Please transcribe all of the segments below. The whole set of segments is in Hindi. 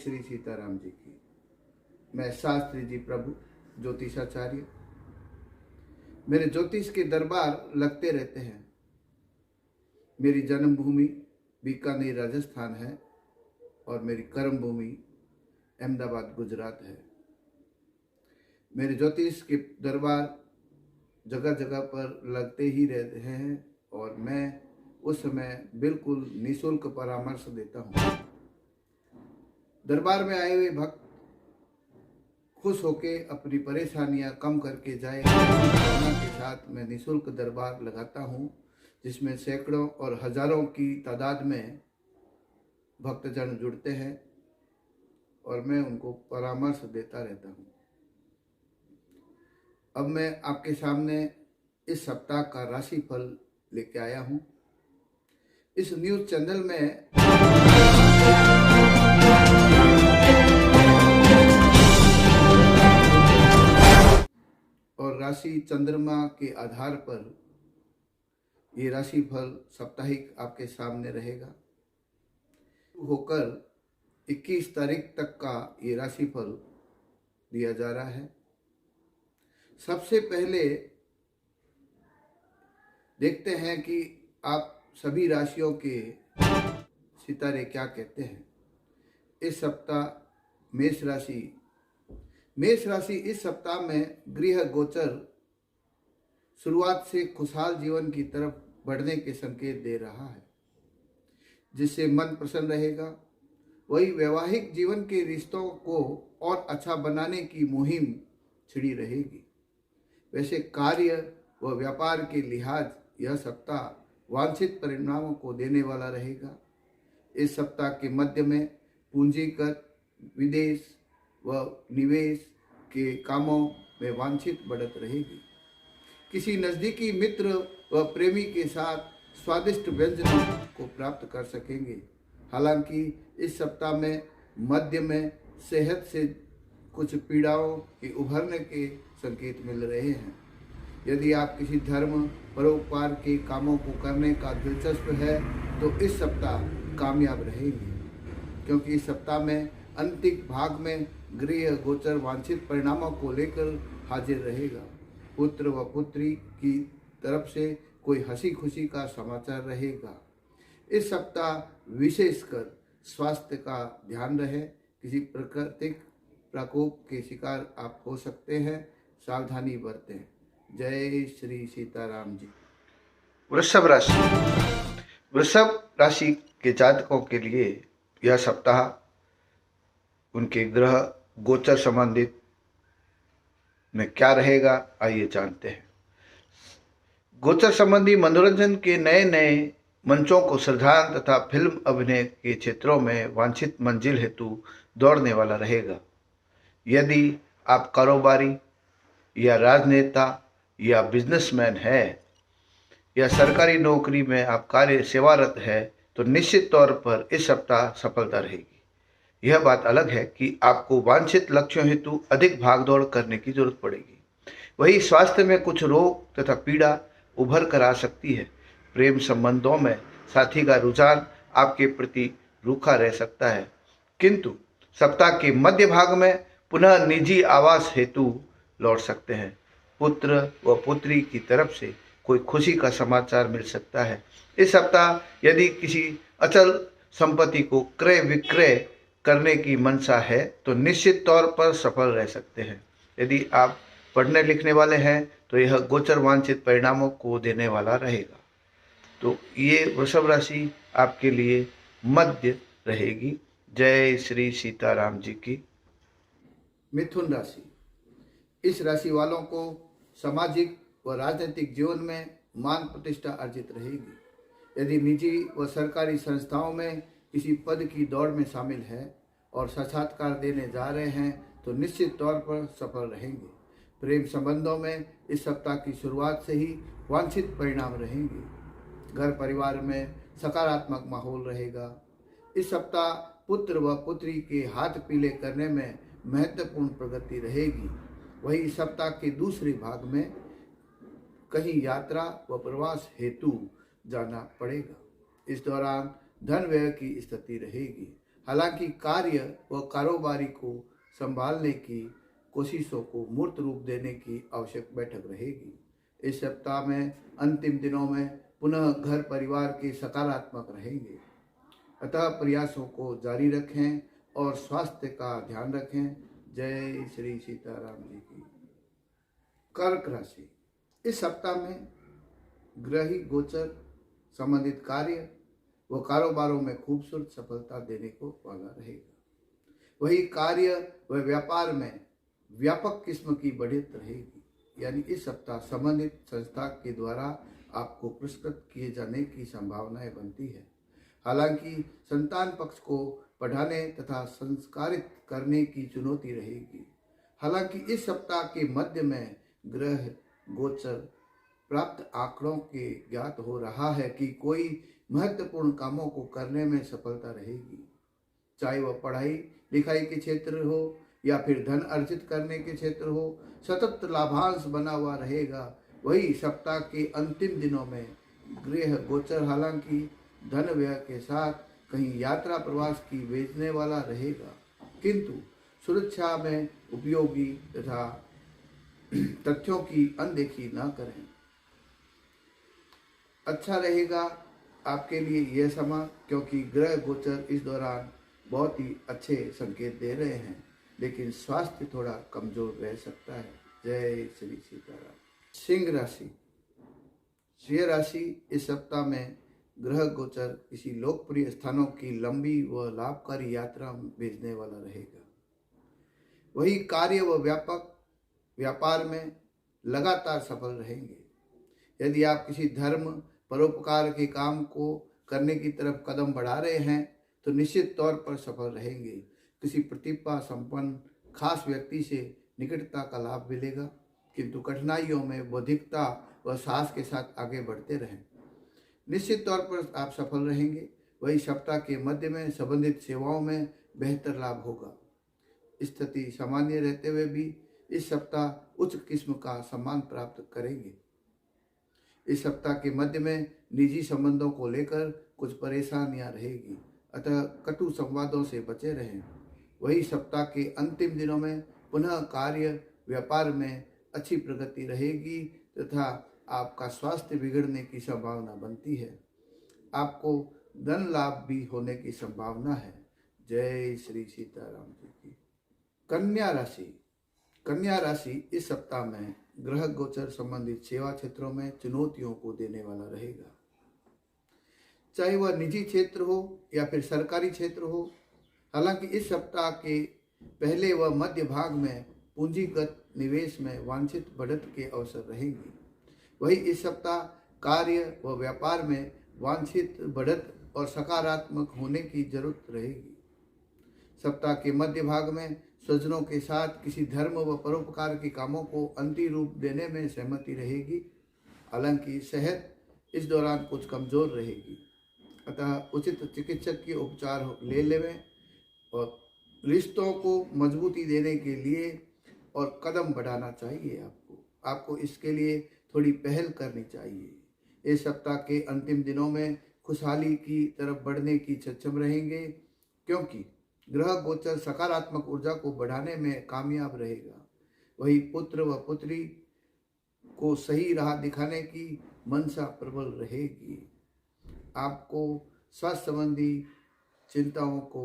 श्री सीताराम जी की। मैं शास्त्री जी प्रभु ज्योतिषाचार्य। मेरे ज्योतिष के दरबार लगते रहते हैं। मेरी जन्मभूमि बीकानेर राजस्थान है और मेरी कर्म भूमि अहमदाबाद गुजरात है। मेरे ज्योतिष के दरबार जगह जगह पर लगते ही रहते हैं और मैं उस समय बिल्कुल निःशुल्क परामर्श देता हूँ। दरबार में आए हुए भक्त खुश होके अपनी परेशानियां कम करके जाए के साथ मैं निःशुल्क दरबार लगाता हूँ, जिसमें सैकड़ों और हजारों की तादाद में भक्तजन जुड़ते हैं और मैं उनको परामर्श देता रहता हूँ। अब मैं आपके सामने इस सप्ताह का राशिफल लेके आया हूँ। इस न्यूज़ चैनल में और राशि चंद्रमा के आधार पर ये राशिफल साप्ताहिक आपके सामने रहेगा। होकर 21 तारीख तक का ये राशिफल दिया जा रहा है। सबसे पहले देखते हैं कि आप सभी राशियों के सितारे क्या कहते हैं। इस सप्ताह मेष राशि इस सप्ताह में गृह गोचर शुरुआत से खुशहाल जीवन की तरफ बढ़ने के संकेत दे रहा है, जिससे मन प्रसन्न रहेगा। वही वैवाहिक जीवन के रिश्तों को और अच्छा बनाने की मुहिम छिड़ी रहेगी। वैसे कार्य व व्यापार के लिहाज यह सप्ताह वांछित परिणामों को देने वाला रहेगा। इस सप्ताह के मध्य में पूंजीगत विदेश व निवेश के कामों में वांछित बढ़त रहेगी। किसी नज़दीकी मित्र व प्रेमी के साथ स्वादिष्ट व्यंजनों को प्राप्त कर सकेंगे। हालांकि इस सप्ताह में मध्य में सेहत से कुछ पीड़ाओं के उभरने के संकेत मिल रहे हैं। यदि आप किसी धर्म परोपकार के कामों को करने का दिलचस्प है तो इस सप्ताह कामयाब रहेंगे, क्योंकि इस सप्ताह में अंतिम भाग में गृह गोचर वांछित परिणामों को लेकर हाजिर रहेगा। पुत्र व पुत्री की तरफ से कोई हंसी खुशी का समाचार रहेगा। इस सप्ताह विशेषकर स्वास्थ्य का ध्यान रहे। किसी प्राकृतिक प्रकोप के शिकार आप हो सकते हैं, सावधानी बरतें। जय श्री सीताराम जी। वृषभ राशि के जातकों के लिए यह सप्ताह उनके ग्रह गोचर संबंधित में क्या रहेगा, आइए जानते हैं। गोचर संबंधी मनोरंजन के नए नए मंचों को सृजन तथा फिल्म अभिनय के क्षेत्रों में वांछित मंजिल हेतु दौड़ने वाला रहेगा। यदि आप कारोबारी या राजनेता या बिजनेसमैन है या सरकारी नौकरी में आप कार्य सेवारत है तो निश्चित तौर पर इस सप्ताह सफलता रहेगी। यह बात अलग है कि आपको वांछित लक्ष्यों हेतु अधिक भागदौड़ करने की जरूरत पड़ेगी। वही स्वास्थ्य में कुछ रोग तथा पीड़ा उभर कर आ सकती है। प्रेम संबंधों में साथी का रुझान आपके प्रति रूखा रह सकता है, किंतु सप्ताह के मध्य भाग में पुनः निजी आवास हेतु लौट सकते हैं। पुत्र व पुत्री की तरफ से कोई खुशी का समाचार मिल सकता है। इस सप्ताह यदि किसी अचल संपत्ति को क्रय विक्रय करने की मंशा है तो निश्चित तौर पर सफल रह सकते हैं। यदि आप पढ़ने लिखने वाले हैं तो यह गोचर वांछित परिणामों को देने वाला रहेगा। तो ये वृषभ राशि आपके लिए मध्य रहेगी। जय श्री सीताराम जी की। मिथुन राशि, इस राशि वालों को सामाजिक व राजनीतिक जीवन में मान प्रतिष्ठा अर्जित रहेगी। यदि निजी व सरकारी संस्थाओं में किसी पद की दौड़ में शामिल है और साक्षात्कार देने जा रहे हैं तो निश्चित तौर पर सफल रहेंगे। प्रेम संबंधों में इस सप्ताह की शुरुआत से ही वांछित परिणाम रहेंगे। घर परिवार में सकारात्मक माहौल रहेगा। इस सप्ताह पुत्र व पुत्री के हाथ पीले करने में महत्वपूर्ण प्रगति रहेगी। वही सप्ताह के दूसरे भाग में कहीं यात्रा व प्रवास हेतु जाना पड़ेगा। इस दौरान धन व्यय की स्थिति रहेगी। हालांकि कार्य व कारोबारी को संभालने की कोशिशों को मूर्त रूप देने की आवश्यक बैठक रहेगी। इस सप्ताह में अंतिम दिनों में पुनः घर परिवार के सकारात्मक रहेंगे, अतः प्रयासों को जारी रखें और स्वास्थ्य का ध्यान रखें। जय श्री सीताराम जी की। कर्क राशि, इस सप्ताह में ग्रही गोचर संबंधित कार्य व कारोबारों में खूबसूरत सफलता देने को वाला रहेगा। वही कार्य व व्यापार में व्यापक किस्म की बढ़त रहेगी, यानी इस सप्ताह संबंधित संस्था के द्वारा आपको पुरस्कृत किए जाने की संभावनाएं बनती है। हालांकि संतान पक्ष को पढ़ाने तथा संस्कारित करने की चुनौती रहेगी। हालांकि इस सप्ताह के मध्य में ग्रह गोचर प्राप्त आंकड़ों के ज्ञात हो रहा है कि कोई महत्वपूर्ण कामों को करने में सफलता रहेगी, चाहे वह पढ़ाई लिखाई के क्षेत्र हो या फिर धन अर्जित करने के क्षेत्र हो। सतत लाभांश बना हुआ रहेगा। वही सप्ताह के अंतिम दिनों में गृह गोचर हालांकि धन व्यय के साथ कहीं यात्रा प्रवास की भेजने वाला रहेगा, किंतु सुरक्षा में उपयोगी तथा तथ्यों की अनदेखी न करें। अच्छा रहेगा आपके लिए यह समय, क्योंकि ग्रह गोचर इस दौरान बहुत ही अच्छे संकेत दे रहे हैं, लेकिन स्वास्थ्य थोड़ा कमजोर रह सकता है। जय श्री सीताराम। सिंह राशि, सिंह राशि इस सप्ताह में ग्रह गोचर किसी लोकप्रिय स्थानों की लंबी व लाभकारी यात्रा भेजने वाला रहेगा। वही कार्य व व्यापार में लगातार सफल रहेंगे। यदि आप किसी धर्म परोपकार के काम को करने की तरफ कदम बढ़ा रहे हैं तो निश्चित तौर पर सफल रहेंगे। किसी प्रतिभा संपन्न खास व्यक्ति से निकटता का लाभ मिलेगा, किंतु कठिनाइयों में बौद्धिकता व साहस के साथ आगे बढ़ते रहें। निश्चित तौर पर आप सफल रहेंगे। वही सप्ताह के मध्य में संबंधित सेवाओं में बेहतर लाभ होगा। स्थिति सामान्य रहते हुए भी इस सप्ताह उच्च किस्म का सम्मान प्राप्त करेंगे। इस सप्ताह के मध्य में निजी संबंधों को लेकर कुछ परेशानियां रहेगी, अतः कटु संवादों से बचे रहें। वही सप्ताह के अंतिम दिनों में पुनः कार्य व्यापार में अच्छी प्रगति रहेगी तथा आपका स्वास्थ्य बिगड़ने की संभावना बनती है। आपको धन लाभ भी होने की संभावना है। जय श्री सीताराम जी की। कन्या राशि, कन्या राशि इस सप्ताह में ग्रह गोचर संबंधित सेवा क्षेत्रों में चुनौतियों को देने वाला रहेगा, चाहे वह निजी क्षेत्र हो या फिर सरकारी क्षेत्र हो। हालांकि इस सप्ताह के पहले व मध्य भाग में पूंजीगत निवेश में वांछित बढ़त के अवसर रहेंगे। वही इस सप्ताह कार्य व व्यापार में वांछित बढ़त और सकारात्मक होने की जरूरत रहेगी। सप्ताह के मध्य भाग में स्वजनों के साथ किसी धर्म व परोपकार के कामों को अंतिम रूप देने में सहमति रहेगी। हालांकि सेहत इस दौरान कुछ कमजोर रहेगी, अतः उचित चिकित्सक के उपचार ले लेवें और रिश्तों को मजबूती देने के लिए और कदम बढ़ाना चाहिए। आपको इसके लिए थोड़ी पहल करनी चाहिए। इस सप्ताह के अंतिम दिनों में खुशहाली की तरफ बढ़ने की सक्षम रहेंगे, क्योंकि ग्रह गोचर सकारात्मक ऊर्जा को बढ़ाने में कामयाब रहेगा। वही पुत्र व पुत्री को सही राह दिखाने की मनसा प्रबल रहेगी। आपको स्वास्थ्य संबंधी चिंताओं को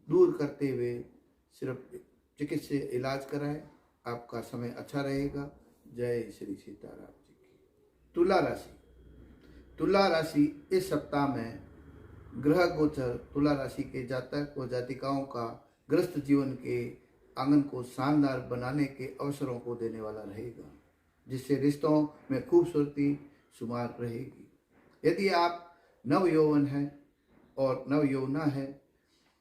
दूर करते हुए सिर्फ चिकित्सीय इलाज कराएं, आपका समय अच्छा रहेगा। जय श्री सीताराम जी की। तुला राशि, तुला राशि इस सप्ताह में ग्रह गोचर तुला राशि के जातक व जातिकाओं का ग्रस्त जीवन के आंगन को शानदार बनाने के अवसरों को देने वाला रहेगा, जिससे रिश्तों में खूबसूरती शुमार रहेगी। यदि आप नव यौवन हैं और नव यौवना है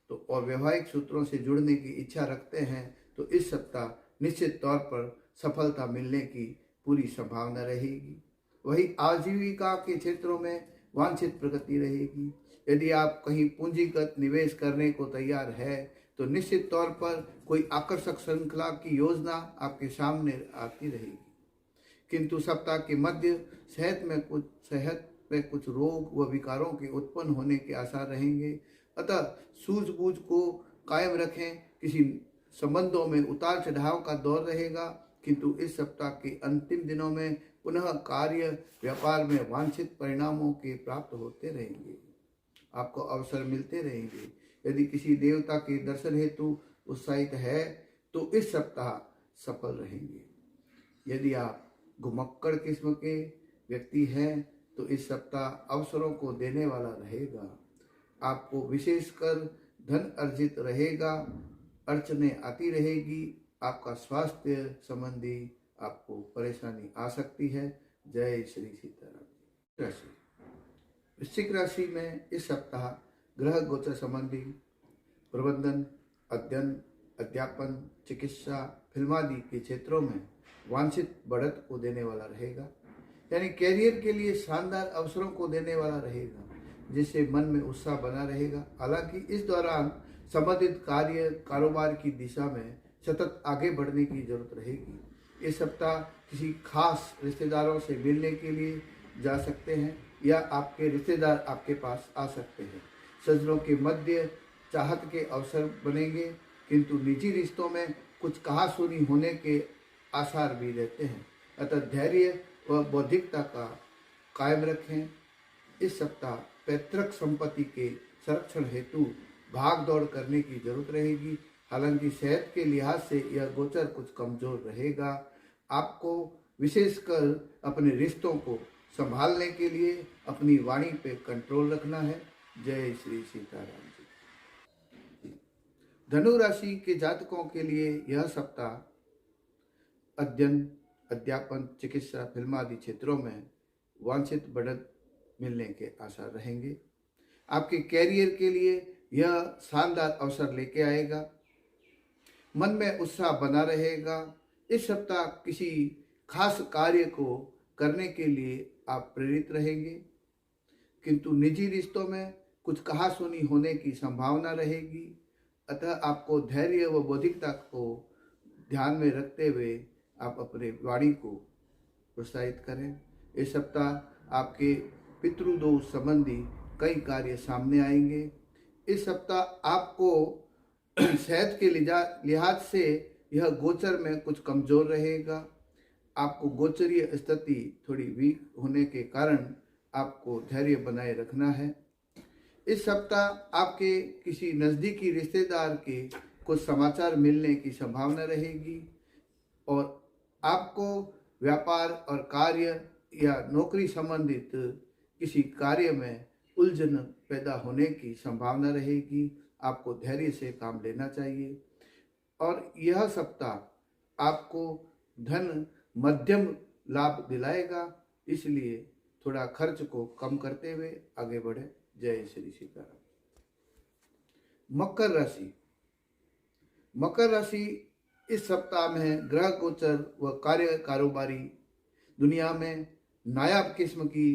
तो और वैवाहिक सूत्रों से जुड़ने की इच्छा रखते हैं तो इस सप्ताह निश्चित तौर पर सफलता मिलने की पूरी संभावना रहेगी। वही आजीविका के क्षेत्रों में वांछित प्रगति रहेगी। यदि आप कहीं पूंजीगत निवेश करने को तैयार है तो निश्चित तौर पर कोई आकर्षक श्रृंखला की योजना आपके सामने आती रहेगी, किंतु सप्ताह के मध्य सेहत में कुछ रोग व विकारों के उत्पन्न होने के आसार रहेंगे, अतः सूझबूझ को कायम रखें। किसी संबंधों में उतार चढ़ाव का दौर रहेगा, किंतु इस सप्ताह के अंतिम दिनों में पुनः कार्य व्यापार में वांछित परिणामों के प्राप्त होते रहेंगे। आपको अवसर मिलते रहेंगे। यदि किसी देवता के दर्शन हेतु उत्साहित है तो इस सप्ताह सफल रहेंगे। यदि आप घुमक्कड़ किस्म के व्यक्ति हैं तो इस सप्ताह अवसरों को देने वाला रहेगा। आपको विशेषकर धन अर्जित रहेगा, अड़चने आती रहेगी। आपका स्वास्थ्य संबंधी आपको परेशानी आ सकती है। जय श्री सीताराम। राशि वृश्चिक राशि में इस सप्ताह ग्रह गोचर संबंधी प्रबंधन, अध्ययन, अध्यापन, चिकित्सा, फिल्मादि के क्षेत्रों में वांछित बढ़त को देने वाला रहेगा। यानी कैरियर के लिए शानदार अवसरों को देने वाला रहेगा, जिससे मन में उत्साह बना रहेगा। हालांकि इस दौरान संबंधित कार्य कारोबार की दिशा में सतत आगे बढ़ने की जरूरत रहेगी। इस सप्ताह किसी खास रिश्तेदारों से मिलने के लिए जा सकते हैं या आपके रिश्तेदार आपके पास आ सकते हैं। सज्जनों के मध्य चाहत के अवसर बनेंगे, किंतु निजी रिश्तों में कुछ कहासुनी होने के आसार भी रहते हैं। अतः धैर्य व बौद्धिकता का कायम रखें। इस सप्ताह पैतृक संपत्ति के संरक्षण हेतु भाग दौड़ करने की जरूरत रहेगी। हालांकि सेहत के लिहाज से यह गोचर कुछ कमजोर रहेगा। आपको विशेषकर अपने रिश्तों को संभालने के लिए अपनी वाणी पे कंट्रोल रखना है। जय श्री सीताराम जी। धनु राशि के जातकों के लिए यह सप्ताह अध्ययन, अध्यापन, चिकित्सा, फिल्म आदि क्षेत्रों में वांछित बढ़त मिलने के आसार रहेंगे। आपके कैरियर के लिए यह शानदार अवसर लेके आएगा। मन में उत्साह बना रहेगा। इस सप्ताह किसी खास कार्य को करने के लिए आप प्रेरित रहेंगे, किंतु निजी रिश्तों में कुछ कहासुनी होने की संभावना रहेगी। अतः आपको धैर्य व बौद्धिकता को ध्यान में रखते हुए आप अपने वाणी को प्रोत्साहित करें। इस सप्ताह आपके पितृदोष संबंधी कई कार्य सामने आएंगे। इस सप्ताह आपको सेहत के लिहाज से यह गोचर में कुछ कमजोर रहेगा। आपको गोचरीय स्थिति थोड़ी वीक होने के कारण आपको धैर्य बनाए रखना है। इस सप्ताह आपके किसी नज़दीकी रिश्तेदार के कुछ समाचार मिलने की संभावना रहेगी और आपको व्यापार और कार्य या नौकरी संबंधित किसी कार्य में उलझन पैदा होने की संभावना रहेगी। आपको धैर्य से काम लेना चाहिए और यह सप्ताह आपको धन मध्यम लाभ दिलाएगा, इसलिए थोड़ा खर्च को कम करते हुए आगे बढ़े। जय श्री सीताराम। मकर राशि। मकर राशि इस सप्ताह में ग्रह गोचर व कार्य कारोबारी दुनिया में नायाब किस्म की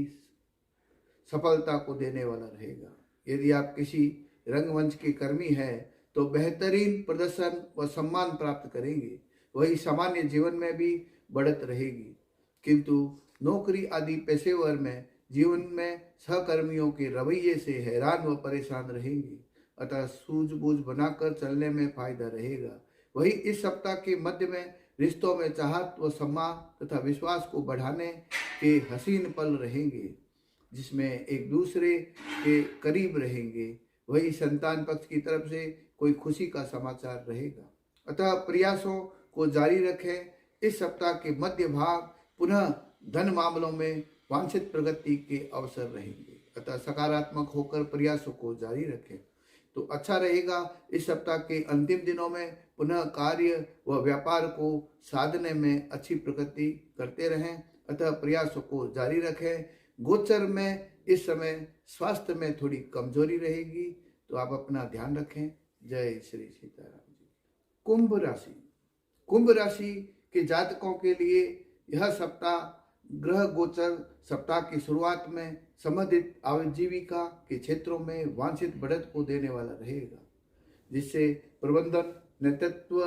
सफलता को देने वाला रहेगा। यदि आप किसी रंगमंच के कर्मी हैं तो बेहतरीन प्रदर्शन व सम्मान प्राप्त करेंगे। वही सामान्य जीवन में भी बढ़त रहेगी, किंतु नौकरी आदि पेशेवर में जीवन में सहकर्मियों के रवैये से हैरान व परेशान रहेंगे। अतः सूझबूझ बनाकर चलने में फायदा रहेगा। वही इस सप्ताह के मध्य में रिश्तों में चाहत व सम्मान तथा विश्वास को बढ़ाने के हसीन पल रहेंगे, जिसमें एक दूसरे के करीब रहेंगे। वही संतान पक्ष की तरफ से कोई खुशी का समाचार रहेगा। अतः प्रयासों को जारी रखें। इस सप्ताह के मध्य भाग पुनः धन मामलों में वांछित प्रगति के अवसर रहेंगे। अतः सकारात्मक होकर प्रयासों को जारी रखें तो अच्छा रहेगा। इस सप्ताह के अंतिम दिनों में पुनः कार्य व व्यापार को साधने में अच्छी प्रगति करते रहें। अतः प्रयासों को जारी रखें। गोचर में इस समय स्वास्थ्य में थोड़ी कमजोरी रहेगी, तो आप अपना ध्यान रखें। जय श्री सीताराम जी। कुंभ राशि। कुंभ राशि के जातकों के लिए यह सप्ताह ग्रह गोचर सप्ताह की शुरुआत में संबंधित आजीविका के क्षेत्रों में वांछित बढ़त को देने वाला रहेगा, जिससे प्रबंधन, नेतृत्व,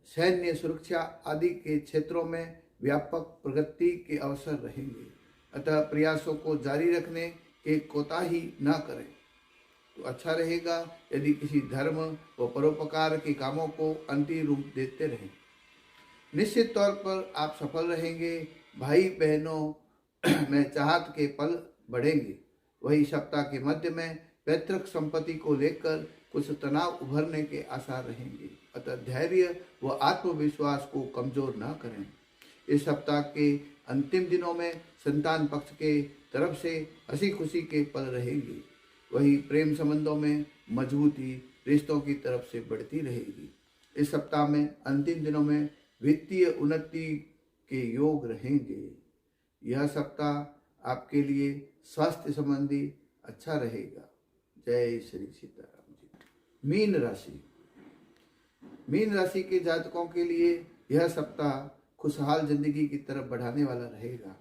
सैन्य सुरक्षा आदि के क्षेत्रों में व्यापक प्रगति के अवसर रहेंगे। अतः प्रयासों को जारी रखने के कोताही न करें। तो अच्छा रहेगा। यदि किसी धर्म व परोपकार के कामों को अंतिम रूप देते रहें, निश्चित तौर पर आप सफल रहेंगे। भाई बहनों में चाहत के पल बढ़ेंगे। वही सप्ताह के मध्य में पैतृक संपत्ति को लेकर कुछ तनाव उभरने के आसार रहेंगे। अतः धैर्य व आत्मविश्वास को कमजोर न करें। इस सप्ताह के अंतिम दिनों में संतान पक्ष के तरफ से हंसी खुशी के पल रहेंगे। वही प्रेम संबंधों में मजबूती रिश्तों की तरफ से बढ़ती रहेगी। इस सप्ताह में अंतिम दिनों में वित्तीय उन्नति के योग रहेंगे। यह सप्ताह आपके लिए स्वास्थ्य संबंधी अच्छा रहेगा। जय श्री सीताराम जी। मीन राशि। मीन राशि के जातकों के लिए यह सप्ताह खुशहाल जिंदगी की तरफ बढ़ाने वाला रहेगा।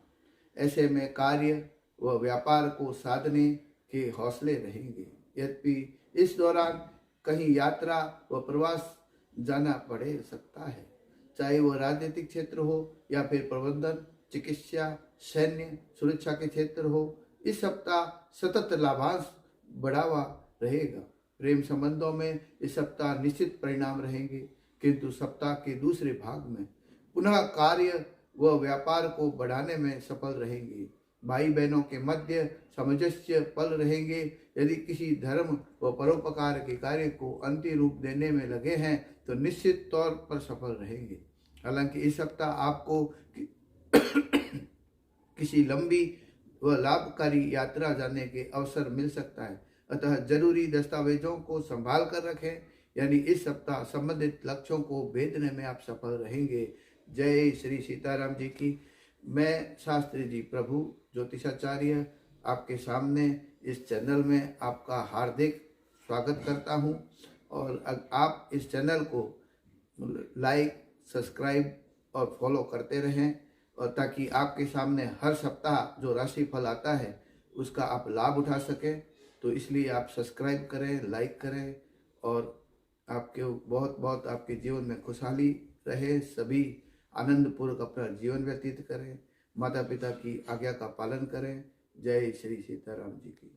ऐसे में कार्य व व्यापार को साधने के हौसले रहेंगे। यद्यपि इस दौरान कहीं यात्रा व प्रवास जाना पड़े सकता है, चाहे वह राजनीतिक क्षेत्र हो या फिर प्रबंधन, चिकित्सा, सैन्य, सुरक्षा के क्षेत्र हो। इस सप्ताह सतत लाभांश बढ़ावा रहेगा। प्रेम संबंधों में इस सप्ताह निश्चित परिणाम रहेंगे, किंतु सप्ताह के दूसरे भाग में पुनः कार्य व व्यापार को बढ़ाने में सफल रहेंगे। भाई बहनों के मध्य सामंजस्य पल रहेंगे। यदि किसी धर्म व परोपकार के कार्य को अंतिम रूप देने में लगे हैं तो निश्चित तौर पर सफल रहेंगे। हालांकि इस सप्ताह आपको किसी लंबी व लाभकारी यात्रा जाने के अवसर मिल सकता है। अतः जरूरी दस्तावेजों को संभाल कर रखें। यानी इस सप्ताह संबंधित लक्ष्यों को भेदने में आप सफल रहेंगे। जय श्री सीताराम जी की। मैं शास्त्री जी प्रभु ज्योतिषाचार्य आपके सामने इस चैनल में आपका हार्दिक स्वागत करता हूं। और आप इस चैनल को लाइक, सब्सक्राइब और फॉलो करते रहें, और ताकि आपके सामने हर सप्ताह जो राशि फल आता है उसका आप लाभ उठा सकें। तो इसलिए आप सब्सक्राइब करें, लाइक करें, और आपके बहुत बहुत आपके जीवन में खुशहाली रहे। सभी आनंदपूर्वक अपना जीवन व्यतीत करें। माता पिता की आज्ञा का पालन करें। जय श्री सीताराम जी की।